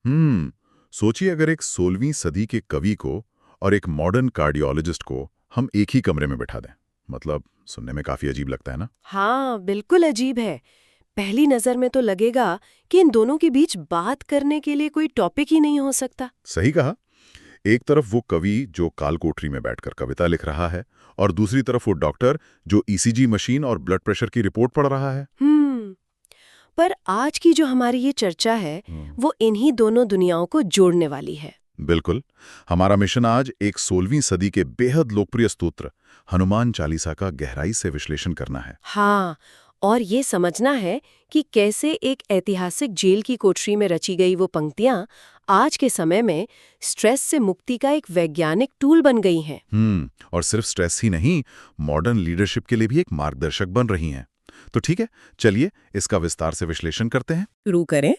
सोचिए अगर एक 16वीं सदी के कवि को और एक मॉडर्न कार्डियोलॉजिस्ट को हम एक ही कमरे में बैठा दें। मतलब सुनने में काफी अजीब लगता है ना। हाँ, बिल्कुल अजीब है। पहली नजर में तो लगेगा कि इन दोनों के बीच बात करने के लिए कोई टॉपिक ही नहीं हो सकता। सही कहा। एक तरफ वो कवि जो कालकोठरी में बैठकर कविता लिख रहा है और दूसरी तरफ वो डॉक्टर जो ईसीजी मशीन और ब्लड प्रेशर की रिपोर्ट पढ़ रहा है। पर आज की जो हमारी ये चर्चा है वो इन्हीं दोनों दुनियाओं को जोड़ने वाली है। बिल्कुल। हमारा मिशन आज एक 16वीं सदी के बेहद लोकप्रिय स्तोत्र हनुमान चालीसा का गहराई से विश्लेषण करना है। हाँ, और ये समझना है कि कैसे एक ऐतिहासिक जेल की कोठरी में रची गई वो पंक्तियां आज के समय में स्ट्रेस से मुक्ति का एक वैज्ञानिक टूल बन गई हैं। और सिर्फ स्ट्रेस ही नहीं, मॉडर्न लीडरशिप के लिए भी एक मार्गदर्शक बन रही हैं। तो ठीक है, चलिए इसका विस्तार से विश्लेषण करते हैं। शुरू करें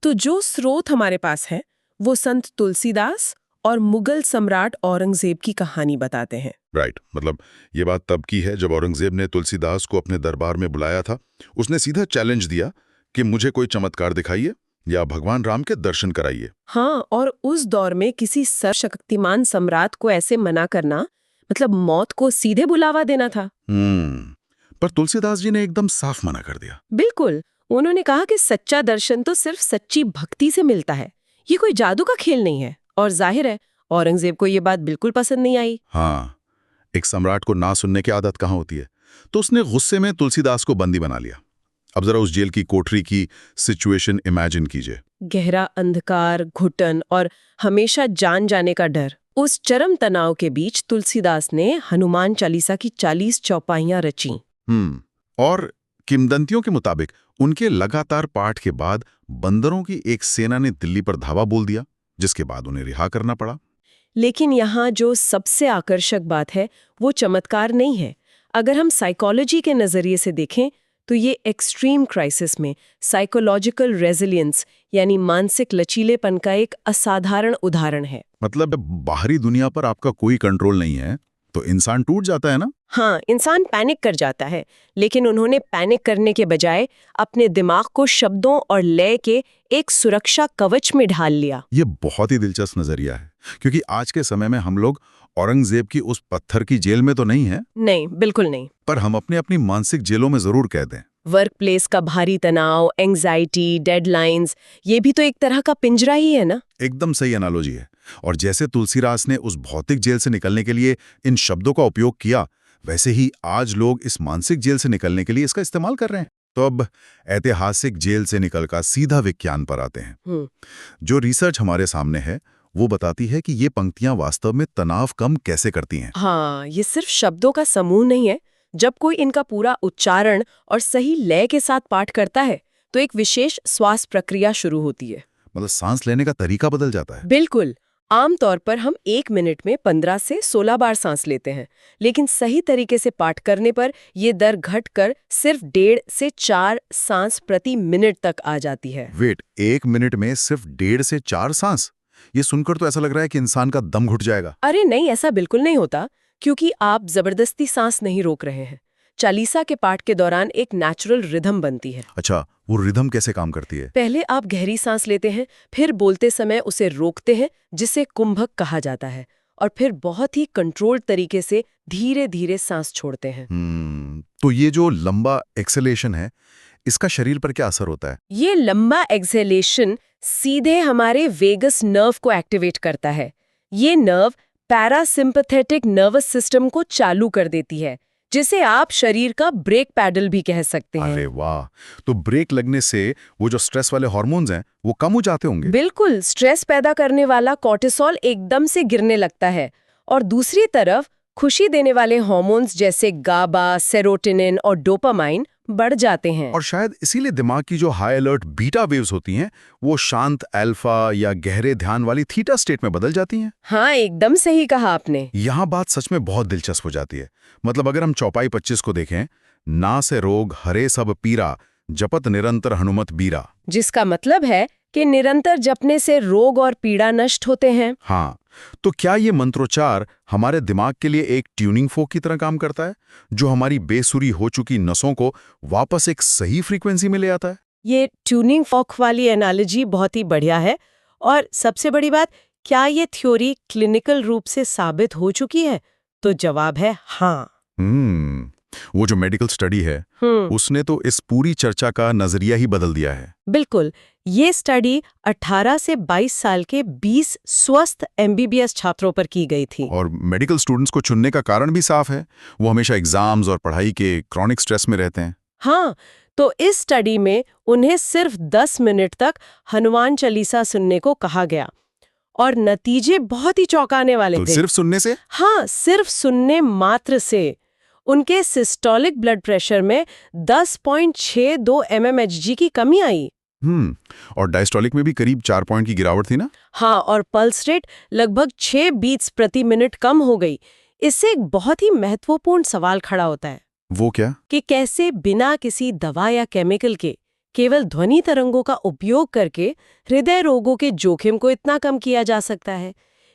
तो जो स्रोत हमारे पास है वो संत तुलसीदास और मुगल सम्राट औरंगजेब की कहानी बताते हैं। राइट, मतलब ये बात तब की है जब औरंगजेब ने तुलसीदास को अपने दरबार में बुलाया था। उसने सीधा चैलेंज दिया कि मुझे कोई चमत्कार दिखाइए या भगवान राम के दर्शन कराइए। हाँ, और उस दौर में किसी सर्वशक्तिमान सम्राट को ऐसे मना करना मतलब मौत को सीधे बुलावा देना था। पर तुलसीदास जी ने एकदम साफ मना कर दिया। बिल्कुल, उन्होंने कहा कि सच्चा दर्शन तो सिर्फ सच्ची भक्ति से मिलता है, ये कोई जादू का खेल नहीं है। और जाहिर है औरंगजेब को ये बात बिल्कुल पसंद नहीं आई। हाँ, एक सम्राट को ना सुनने की आदत कहाँ होती है। तो उसने गुस्से में तुलसीदास को बंदी बना लिया। अब जरा उस जेल की कोठरी की सिचुएशन इमेजिन कीजिए। गहरा अंधकार, घुटन और हमेशा जान जाने का डर। उस चरम तनाव के बीच तुलसीदास ने हनुमान चालीसा की 40 चौपाइयां रची। और किंवदंतियों के मुताबिक उनके लगातार पाठ के बाद बंदरों की एक सेना ने दिल्ली पर धावा बोल दिया, जिसके बाद उन्हें रिहा करना पड़ा। लेकिन यहाँ जो सबसे आकर्षक बात है वो चमत्कार नहीं है। अगर हम साइकोलॉजी के नजरिए से देखें तो ये एक्सट्रीम क्राइसिस में साइकोलॉजिकल रेजिलियंस यानी मानसिक लचीलेपन का एक असाधारण उदाहरण है। मतलब बाहरी दुनिया पर आपका कोई कंट्रोल नहीं है तो इंसान टूट जाता है ना। हाँ, इंसान पैनिक कर जाता है, लेकिन उन्होंने पैनिक करने के बजाय अपने दिमाग को शब्दों और लय के एक सुरक्षा कवच में ढाल लिया। ये बहुत ही दिलचस्प नजरिया है, क्योंकि आज के समय में हम लोग औरंगजेब की उस पत्थर की जेल में तो नहीं है। नहीं, बिल्कुल नहीं। पर हम अपने अपनी मानसिक जेलों में जरूर कैद हैं। वर्क प्लेस का भारी तनाव, एंग्जाइटी, डेडलाइंस, ये भी तो एक तरह का पिंजरा ही है ना। एकदम सही एनालॉजी है। और जैसे तुलसीदास ने उस भौतिक जेल से निकलने के लिए इन शब्दों का उपयोग किया, वैसे ही आज लोग इस मानसिक जेल से निकलने के लिए इसका इस्तेमाल कर रहे हैं। तो अब ऐतिहासिक जेल से निकलकर सीधा विज्ञान पर आते हैं। जो रिसर्च हमारे सामने है वो बताती है कि ये पंक्तियां वास्तव में तनाव कम कैसे करती हैं। हाँ, ये सिर्फ शब्दों का समूह नहीं है। जब कोई इनका पूरा उच्चारण और सही लय के साथ पाठ करता है तो एक विशेष श्वास प्रक्रिया शुरू होती है। मतलब सांस लेने का तरीका बदल जाता है। बिल्कुल। आमतौर पर हम 1 मिनट में 15 से 16 बार सांस लेते हैं, लेकिन सही तरीके से पाठ करने पर यह दर घटकर सिर्फ 1.5 से 4 सांस प्रति मिनट तक आ जाती है। वेट, 1 मिनट में सिर्फ 1.5 से 4 सांस? ये सुनकर तो ऐसा लग रहा है कि इंसान का दम घुट जाएगा। अरे नहीं, ऐसा बिल्कुल नहीं होता, क्योंकि आप जबरदस्ती सांस नहीं रोक रहे हैं। चालीसा के पाठ के दौरान एक नेचुरल रिदम बनती है। अच्छा, वो रिदम कैसे काम करती है? पहले आप गहरी सांस लेते हैं, फिर बोलते समय उसे रोकते हैं, जिसे कुंभक कहा जाता है, और फिर बहुत ही कंट्रोल्ड तरीके से धीरे धीरे सांस छोड़ते हैं। तो ये जो लंबा एक्सेलेशन है, इसका शरीर पर क्या असर होता है? ये लंबा एक्सेलेशन सीधे हमारे वेगस नर्व को एक्टिवेट करता है। ये नर्व पैरासिम्पैथेटिक नर्वस सिस्टम को चालू कर देती है, जिसे आप शरीर का ब्रेक पैडल भी कह सकते हैं। अरे वाह! तो ब्रेक लगने से वो जो स्ट्रेस वाले हार्मोन्स हैं वो कम हो जाते होंगे। बिल्कुल, स्ट्रेस पैदा करने वाला कॉर्टिसोल एकदम से गिरने लगता है, और दूसरी तरफ खुशी देने वाले हार्मोन्स जैसे गाबा, सेरोटोनिन और डोपामाइन बढ़ जाते हैं। और शायद इसीलिए दिमाग की जो हाई अलर्ट बीटा वेव्स होती हैं वो शांत अल्फा या गहरे ध्यान वाली थीटा स्टेट में बदल जाती हैं। हाँ, एकदम सही कहा आपने। यहाँ बात सच में बहुत दिलचस्प हो जाती है। मतलब अगर हम चौपाई 25 को देखें, ना से रोग हरे सब पीरा, जपत निरंतर हनुमत बीरा, जिसका मतलब है कि निरंतर जपने से रोग और पीड़ा नष्ट होते हैं। हाँ, तो क्या ये मंत्रोच्चार हमारे दिमाग के लिए एक ट्यूनिंग फोक की तरह काम करता है, जो हमारी बेसुरी हो चुकी नसों को वापस एक सही फ्रीक्वेंसी में ले आता है? ये ट्यूनिंग फॉक वाली एनालॉजी बहुत ही बढ़िया है, और सबसे बड़ी बात, क्या ये थ्योरी क्लिनिकल रूप से साबित हो चुकी है? तो जवाब है हाँ। वो जो मेडिकल स्टडी है उसने तो इस पूरी चर्चा का नजरिया ही बदल दिया है। बिल्कुल। ये स्टडी 18 से 22 साल के 20 स्वस्थ MBBS छात्रों पर की गई थी। और मेडिकल स्टूडेंट्स को चुनने का कारण भी साफ है, वो हमेशा एग्जाम्स और पढ़ाई के क्रॉनिक स्ट्रेस में रहते हैं। हाँ, तो इस स्टडी में उन्हें सिर्फ 10 मिनट तक हनुमान चालीसा सुनने को कहा गया और नतीजे बहुत ही चौंकाने वाले तो थे। सिर्फ सुनने से? हाँ, सिर्फ सुनने मात्र से उनके सिस्टोलिक ब्लड प्रेशर में 10.62 mmHg की कमी आई। और डायस्टोलिक में भी करीब 4 पॉइंट की गिरावट थी ना? हाँ, और पल्स रेट लगभग 6 बीट्स प्रति मिनट कम हो गई। इससे एक बहुत ही महत्वपूर्ण सवाल खड़ा होता है। वो क्या? कि कैसे बिना किसी दवा या केमिकल के केवल ध्वनि तरंगों का उपयोग करके हृदय रोगों के जोखिम को इतना कम किया जा सकता है।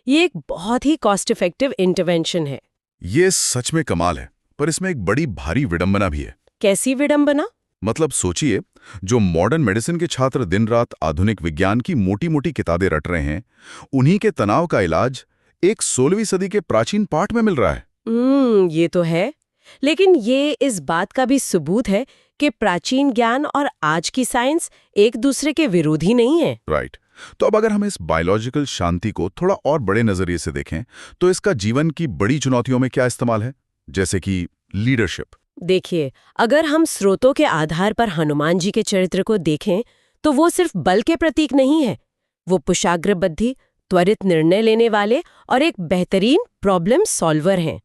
ये एक बहुत ही कॉस्ट इफेक्टिव इंटरवेंशन है। ये सच में कमाल है, पर इसमें एक बड़ी भारी विडंबना भी है। कैसी विडंबना? मतलब सोचिए, जो मॉडर्न मेडिसिन के छात्र दिन रात आधुनिक विज्ञान की मोटी-मोटी किताबें रट रहे हैं, उन्हीं के तनाव का इलाज एक 16वीं सदी के प्राचीन पाठ में मिल रहा है। ये तो है, लेकिन ये इस बात का भी सबूत है कि प्राचीन ज्ञान और आज की साइंस एक दूसरे के विरोधी नहीं है। राइट। तो अब अगर हम इस बायोलॉजिकल शांति को थोड़ा और बड़े नजरिए से देखें, तो इसका जीवन की बड़ी चुनौतियों में क्या इस्तेमाल है? जैसे कि लीडरशिप। देखिए, अगर हम स्रोतों के आधार पर हनुमान जी के चरित्र को देखें, तो वो सिर्फ बल के प्रतीक नहीं है। वो कुशाग्र बुद्धि, त्वरित निर्णय लेने वाले और एक बेहतरीन प्रॉब्लम सॉल्वर हैं।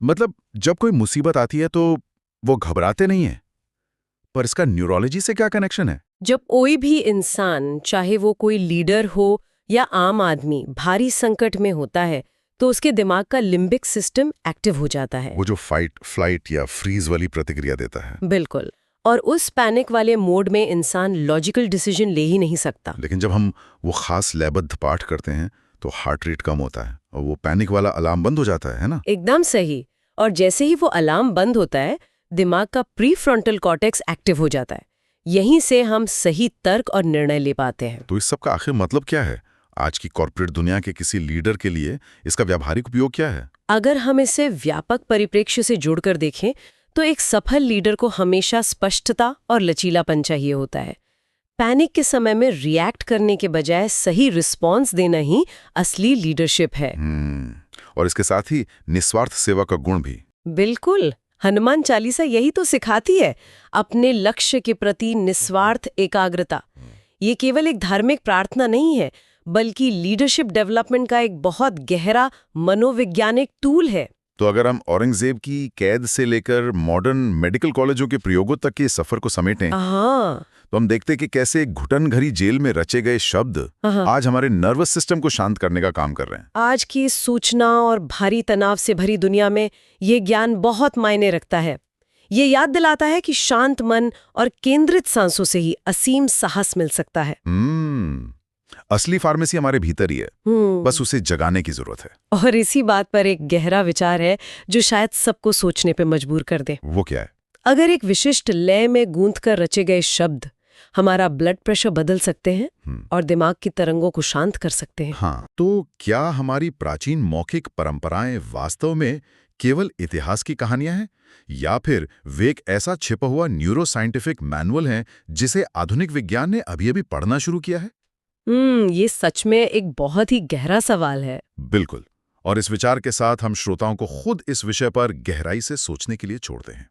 मतलब जब कोई मुसीबत आती है तो वो घबराते नहीं है। पर इसका न्यूरोलॉजी से क्या कनेक्शन है? जब कोई भी इंसान, चाहे वो कोई लीडर हो या आम आदमी, भारी संकट में होता है तो उसके दिमाग का लिम्बिक सिस्टम एक्टिव हो जाता है। वो जो फाइट, फ्लाइट या फ्रीज वाली प्रतिक्रिया देता है। बिल्कुल। और उस पैनिक वाले मोड में इंसान लॉजिकल डिसीजन ले ही नहीं सकता। लेकिन जब हम वो खास लयबद्ध पाठ करते हैं तो हार्ट रेट कम होता है और वो पैनिक वाला अलार्म बंद हो जाता है ना? एकदम सही। और जैसे ही वो अलार्म बंद होता है, दिमाग का प्रीफ्रंटल कॉर्टेक्स एक्टिव हो जाता है। यहीं से हम सही तर्क और निर्णय ले पाते हैं। तो इस सब का आखिर मतलब क्या है? आज की कॉर्पोरेट दुनिया के किसी लीडर के लिए इसका व्यावहारिक उपयोग क्या है? अगर हम इसे व्यापक परिप्रेक्ष्य से जोड़कर देखें, तो एक सफल लीडर को हमेशा स्पष्टता और लचीलापन चाहिए होता है। पैनिक के समय में रिएक्ट करने के बजाय सही रिस्पॉन्स देना ही असली लीडरशिप है। और इसके साथ ही निस्वार्थ सेवा का गुण भी। बिल्कुल। हनुमान चालीसा यही तो सिखाती है, अपने लक्ष्य के प्रति निस्वार्थ एकाग्रता। ये केवल एक धार्मिक प्रार्थना नहीं है, बल्कि लीडरशिप डेवलपमेंट का एक बहुत गहरा मनोवैज्ञानिक टूल है। तो अगर हम औरंगजेब की कैद से लेकर मॉडर्न मेडिकल कॉलेजों के प्रयोगों तक के सफर को समेटें, तो हम देखते कि कैसे घुटनघरी जेल में रचे गए शब्द आज हमारे नर्वस सिस्टम को शांत करने का काम कर रहे हैं। आज की सूचना और भारी तनाव से भरी दुनिया में ये ज्ञान बहुत मायने रखता है। ये याद दिलाता है कि शांत मन और केंद्रित सांसों से ही असीम साहस मिल सकता है। असली फार्मेसी हमारे भीतर ही है, बस उसे जगाने की जरूरत है। और इसी बात पर एक गहरा विचार है जो शायद सबको सोचने पे मजबूर कर दे। वो क्या है? अगर एक विशिष्ट लय में गूंथकर रचे गए शब्द हमारा ब्लड प्रेशर बदल सकते हैं और दिमाग की तरंगों को शांत कर सकते हैं। हाँ, तो क्या हमारी प्राचीन मौखिक परंपराएं वास्तव में केवल इतिहास की कहानियां हैं, या फिर वे एक ऐसा छिपा हुआ न्यूरो साइंटिफिक मैनुअल है जिसे आधुनिक विज्ञान ने अभी-अभी पढ़ना शुरू किया है? ये सच में एक बहुत ही गहरा सवाल है। बिल्कुल। और इस विचार के साथ हम श्रोताओं को खुद इस विषय पर गहराई से सोचने के लिए छोड़ते हैं।